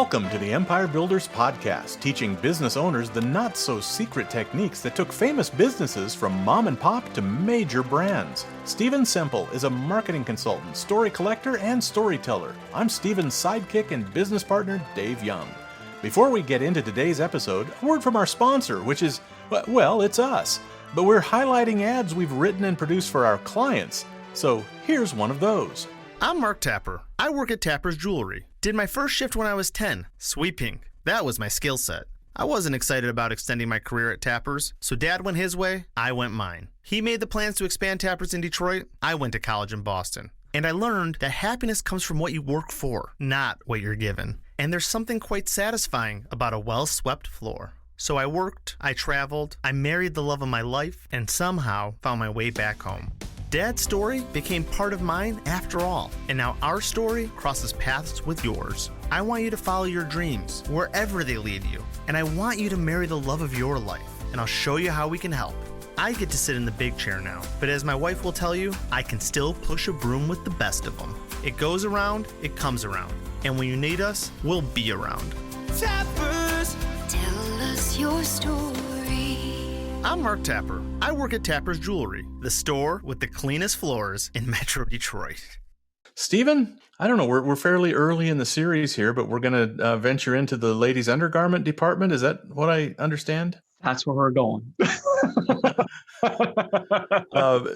Welcome to the Empire Builders Podcast, teaching business owners the not-so-secret techniques that took famous businesses from mom and pop to major brands. Stephen Semple is a marketing consultant, story collector, and storyteller. I'm Stephen's sidekick and business partner, Dave Young. Before we get into today's episode, a word from our sponsor, which is, well, it's us. But we're highlighting ads we've written and produced for our clients. So here's one of those. I'm Mark Tapper. I work at Tapper's Jewelry. Did my first shift when I was 10, sweeping. That was my skill set. I wasn't excited about extending my career at Tapper's, so Dad went his way, I went mine. He made the plans to expand Tapper's in Detroit, I went to college in Boston. And I learned that happiness comes from what you work for, not what you're given. And there's something quite satisfying about a well-swept floor. So I worked, I traveled, I married the love of my life, and somehow found my way back home. Dad's story became part of mine after all, and now our story crosses paths with yours. I want you to follow your dreams, wherever they lead you, and I want you to marry the love of your life, and I'll show you how we can help. I get to sit in the big chair now, but as my wife will tell you, I can still push a broom with the best of them. It goes around, it comes around, and when you need us, we'll be around. Tappers, tell us your story. I'm Mark Tapper. I work at Tapper's Jewelry, the store with the cleanest floors in Metro Detroit. Stephen, I don't know, we're fairly early in the series here, but we're going to venture into the ladies' undergarment department. Is that what I understand? That's where we're going.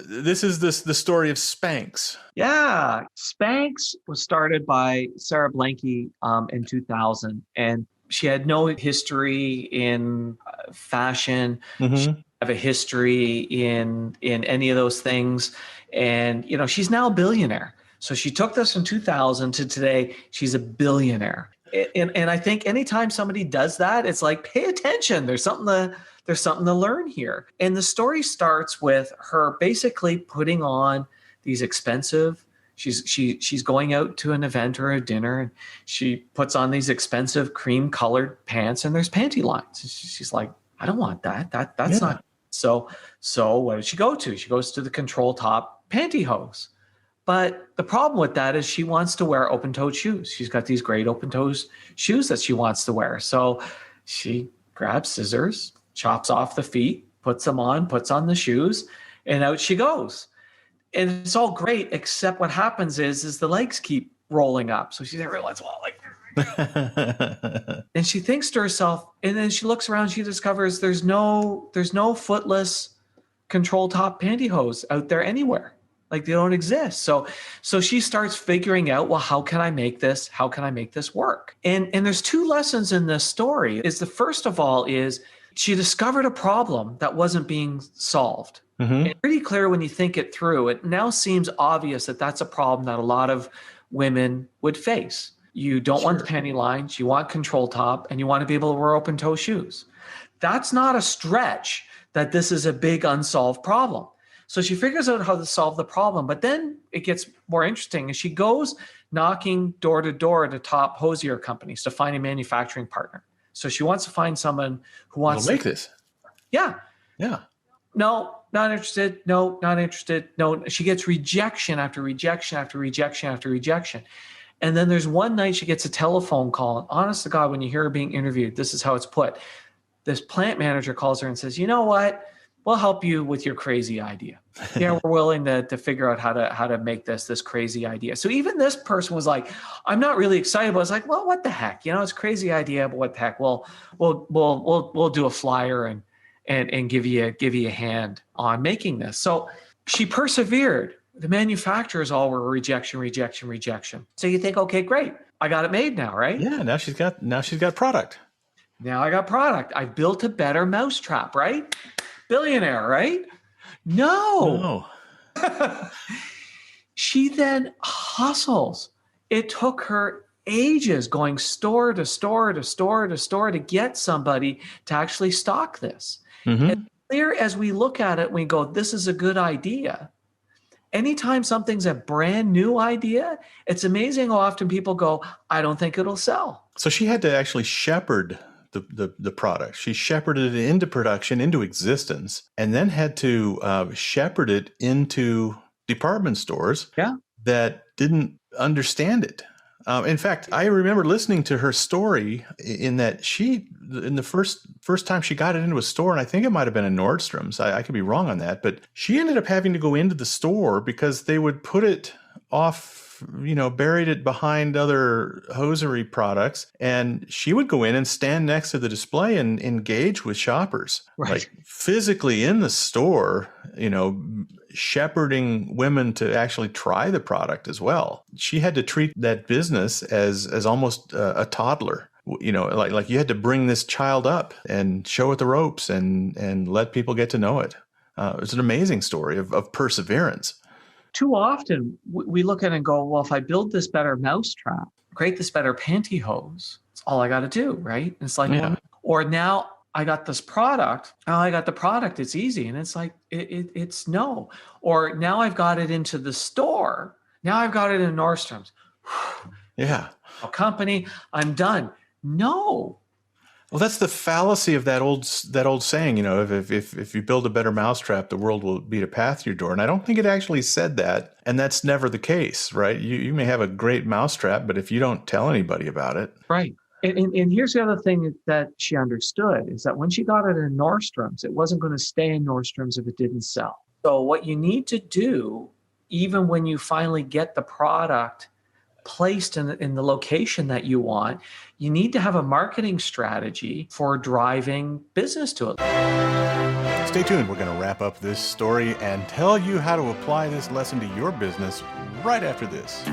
This is the story of Spanx. Yeah. Spanx was started by Sara Blakely in 2000. And she had no history in fashion. Mm-hmm. She didn't have a history in any of those things. And, you know, she's now a billionaire. So she took this from 2000 to today. She's a billionaire. And I think anytime somebody does that, it's like, pay attention. There's something to learn here. And the story starts with her basically putting on these expensive. She's going out to an event or a dinner, and she puts on these expensive cream-colored pants, and there's panty lines. She's like, I don't want that. That's not. So what does she go to? She goes to the control top pantyhose. But the problem with that is she wants to wear open-toed shoes. She's got these great open-toed shoes that she wants to wear. So she grabs scissors, chops off the feet, puts them on, puts on the shoes, and out she goes. And it's all great, except what happens is the legs keep rolling up. So she realizes, well, like, and she thinks to herself, and then she looks around, she discovers there's no footless control top pantyhose out there anywhere. Like, they don't exist. So she starts figuring out, well, how can I make this work? And there's two lessons in this story. Is the first of all is she discovered a problem that wasn't being solved. Mm-hmm. It's pretty clear when you think it through. It now seems obvious that that's a problem that a lot of women would face. You don't want the panty lines, you want control top, and you want to be able to wear open-toe shoes. That's not a stretch that this is a big unsolved problem. So she figures out how to solve the problem, but then it gets more interesting. And she goes knocking door to door to top hosier companies to find a manufacturing partner. So she wants to find someone who wants to make this. Yeah. Yeah. No, not interested. No, not interested. No, she gets rejection after rejection after rejection after rejection. And then there's one night she gets a telephone call. And honest to God, when you hear her being interviewed, this is how it's put. This plant manager calls her and says, you know what? We'll help you with your crazy idea. Yeah, we're willing to figure out how to make this crazy idea. So even this person was like, I'm not really excited, but I was like, well, what the heck? You know, it's a crazy idea, but what the heck? We'll do a flyer and give you a hand on making this. So she persevered. The manufacturers all were rejection. So you think, okay, great. I got it made now, right? Yeah, now she's got product. Now I got product. I built a better mousetrap, right? Billionaire, right? No. She then hustles. It took her ages going store to store to store to store to get somebody to actually stock this. Mm-hmm. And clear as we look at it, we go, this is a good idea. Anytime something's a brand new idea, it's amazing how often people go, I don't think it'll sell. So she had to actually shepherd the product. She shepherded it into production, into existence, and then had to shepherd it into department stores that didn't understand it. In fact, I remember listening to her story in that in the first time she got it into a store, and I think it might have been a Nordstrom's. I could be wrong on that, but she ended up having to go into the store because they would put it off, buried it behind other hosiery products. And she would go in and stand next to the display and engage with shoppers, Right. Like physically in the store, shepherding women to actually try the product as well. She had to treat that business as almost a toddler. Like you had to bring this child up and show it the ropes and let people get to know it. It's an amazing story of perseverance. Too often we look at it and go, well, if I build this better mousetrap, create this better pantyhose, it's all I got to do, right? It's like, Yeah. or now I got this product. Oh, I got the product. It's easy. And it's like, it's no. Or now I've got it into the store. Now I've got it in Nordstrom's. Yeah. A company, I'm done. No. Well, that's the fallacy of that old saying, if you build a better mousetrap, the world will beat a path to your door. And I don't think it actually said that. And that's never the case, right? You may have a great mousetrap, but if you don't tell anybody about it. Right. And here's the other thing that she understood is that when she got it in Nordstrom's, it wasn't going to stay in Nordstrom's if it didn't sell. So what you need to do, even when you finally get the product placed in the location that you want, you need to have a marketing strategy for driving business to it. Stay tuned. We're going to wrap up this story and tell you how to apply this lesson to your business right after this.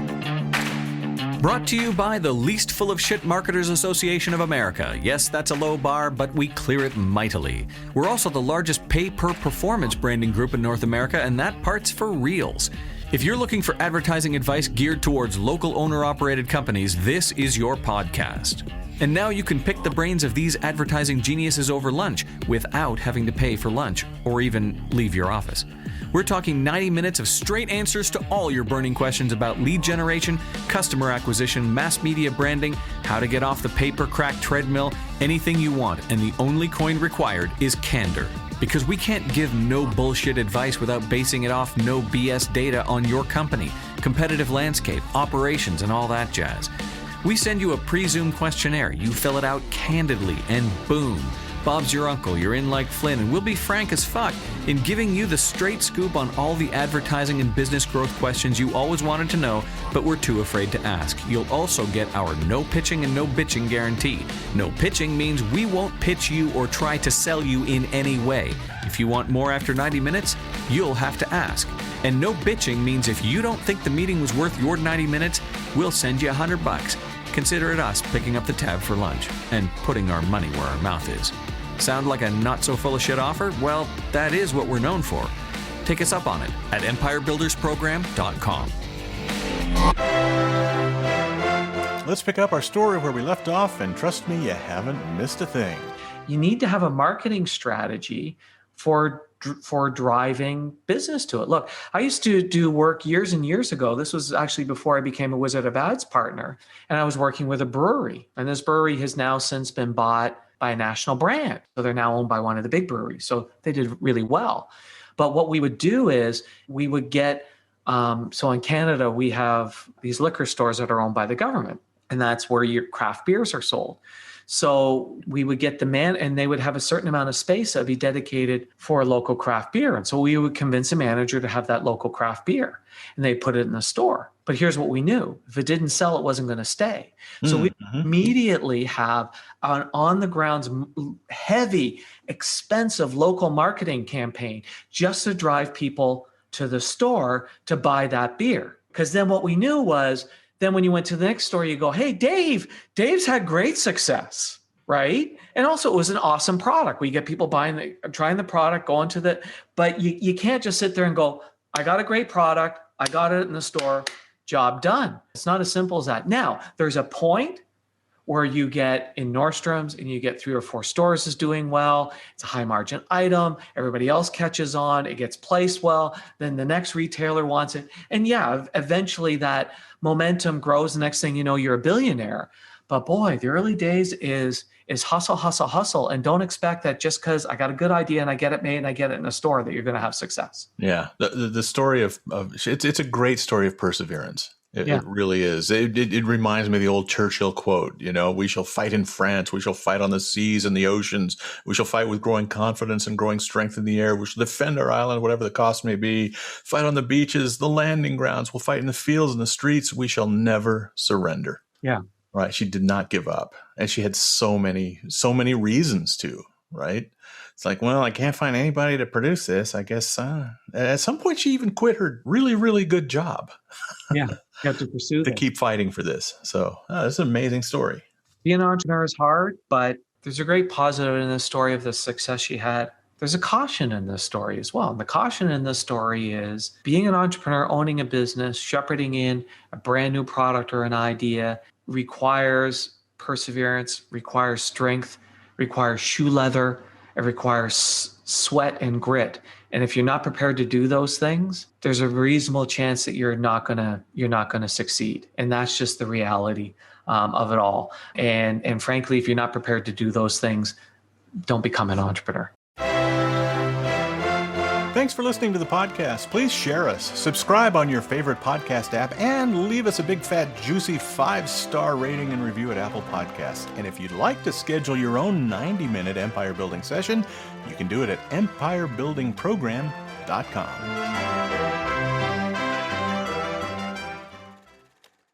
Brought to you by the Least Full of Shit Marketers Association of America. Yes, that's a low bar, but we clear it mightily. We're also the largest pay-per-performance branding group in North America, and that part's for reals. If you're looking for advertising advice geared towards local owner-operated companies, this is your podcast. And now you can pick the brains of these advertising geniuses over lunch without having to pay for lunch or even leave your office. We're talking 90 minutes of straight answers to all your burning questions about lead generation, customer acquisition, mass media branding, how to get off the paper-cracked treadmill, anything you want, and the only coin required is candor. Because we can't give no bullshit advice without basing it off no BS data on your company, competitive landscape, operations, and all that jazz. We send you a pre-Zoom questionnaire, you fill it out candidly, and boom, Bob's your uncle, you're in like Flynn, and we'll be frank as fuck in giving you the straight scoop on all the advertising and business growth questions you always wanted to know, but were too afraid to ask. You'll also get our no pitching and no bitching guarantee. No pitching means we won't pitch you or try to sell you in any way. If you want more after 90 minutes, you'll have to ask. And no bitching means if you don't think the meeting was worth your 90 minutes, we'll send you $100. Consider it us picking up the tab for lunch and putting our money where our mouth is. Sound like a not-so-full-of-shit offer? Well, that is what we're known for. Take us up on it at empirebuildersprogram.com. Let's pick up our story where we left off, and trust me, you haven't missed a thing. You need to have a marketing strategy for driving business to it. Look, I used to do work years and years ago. This was actually before I became a Wizard of Ads partner, and I was working with a brewery. And this brewery has now since been bought by a national brand. So they're now owned by one of the big breweries. So they did really well. But what we would do is we would get, so in Canada, we have these liquor stores that are owned by the government, and that's where your craft beers are sold. So we would get the man, and they would have a certain amount of space that would be dedicated for a local craft beer. And so we would convince a manager to have that local craft beer, and they put it in the store. But here's what we knew. If it didn't sell, it wasn't going to stay. So we immediately have an on-the-grounds, heavy, expensive local marketing campaign just to drive people to the store to buy that beer. Because then what we knew was, then when you went to the next store, you go, hey, Dave's had great success, right? And also it was an awesome product. We get people trying the product, going to but you can't just sit there and go, I got a great product. I got it in the store, job done. It's not as simple as that. Now, there's a point where you get in Nordstrom's and you get 3 or 4 stores is doing well. It's a high margin item. Everybody else catches on. It gets placed well. Then the next retailer wants it. And yeah, eventually that momentum grows. The next thing you know, you're a billionaire. But boy, the early days is hustle, hustle, hustle. And don't expect that just because I got a good idea and I get it made and I get it in a store that you're going to have success. Yeah. The story of it's a great story of perseverance. It really is. It reminds me of the old Churchill quote, we shall fight in France. We shall fight on the seas and the oceans. We shall fight with growing confidence and growing strength in the air. We shall defend our island, whatever the cost may be. Fight on the beaches, the landing grounds. We'll fight in the fields and the streets. We shall never surrender. Yeah. Right. She did not give up. And she had so many reasons to, right? It's like, well, I can't find anybody to produce this. I guess at some point she even quit her really, really good job. Yeah. You have to pursue to this. keep fighting for this. So it's an amazing story. Being an entrepreneur is hard, but there's a great positive in this story of the success she had. There's a caution in this story as well. And the caution in this story is being an entrepreneur, owning a business, shepherding in a brand new product or an idea requires perseverance, requires strength, requires shoe leather, it requires sweat and grit. And if you're not prepared to do those things, there's a reasonable chance that you're not gonna succeed. And that's just the reality of it all. And frankly, if you're not prepared to do those things, don't become an entrepreneur. Thanks for listening to the podcast. Please share us, subscribe on your favorite podcast app, and leave us a big, fat, juicy 5-star rating and review at Apple Podcasts. And if you'd like to schedule your own 90-minute empire building session, you can do it at empirebuildingprogram.com.